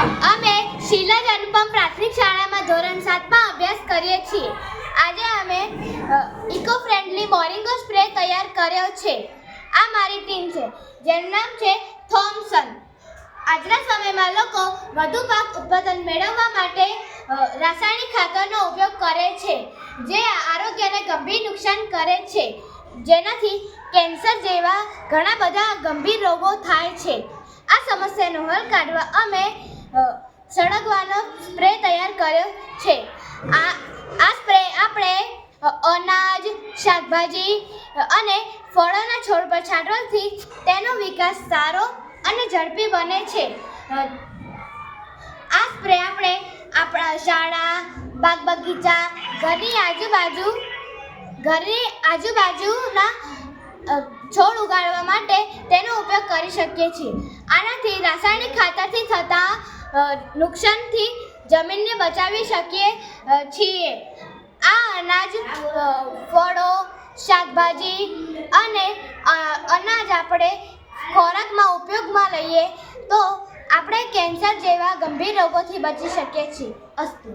અમે શીલજ અનુપમ પ્રાથમિક શાળામાં ધોરણ 7માં અભ્યાસ કરીએ છીએ. આજે અમે ઇકો ફ્રેન્ડલી મોરિંગો સ્પ્રે તૈયાર કર્યો છે. આ મારી ટીમ છે જેનું નામ છે થોમ્સન. આજના સમયમાં લોકો વધુ પાક ઉત્પાદન મેળવવા માટે રાસાયણિક ખાતરનો ઉપયોગ કરે છે, જે આરોગ્યને ગંભીર નુકસાન કરે છે, જેનાથી કેન્સર જેવા ઘણા બધા ગંભીર રોગો થાય છે. આ સમસ્યાનો હલ કાઢવા અમે સળગવાનો સ્પ્રે તૈયાર કર્યો છે. આ સ્પ્રે આપણે અનાજ, શાકભાજી અને ફળોના છોડ પર છાંટવાથી તેનો વિકાસ સારો અને ઝડપી બને છે. આ સ્પ્રે આપણે આપણા શાળા, બાગ બગીચા, ઘરની આજુબાજુના છોડ ઉગાડવા માટે તેનો ઉપયોગ કરી શકીએ છીએ. આનાથી રાસાયણિક ખાતરથી થતા નુકસાનથી જમીનને બચાવી શકીએ છીએ. આ અનાજ, ફળો, શાકભાજી અને અનાજ આપણે ખોરાકમાં ઉપયોગમાં લઈએ તો આપણે કેન્સર જેવા ગંભીર રોગોથી બચી શકીએ છીએ. અસ્તુ.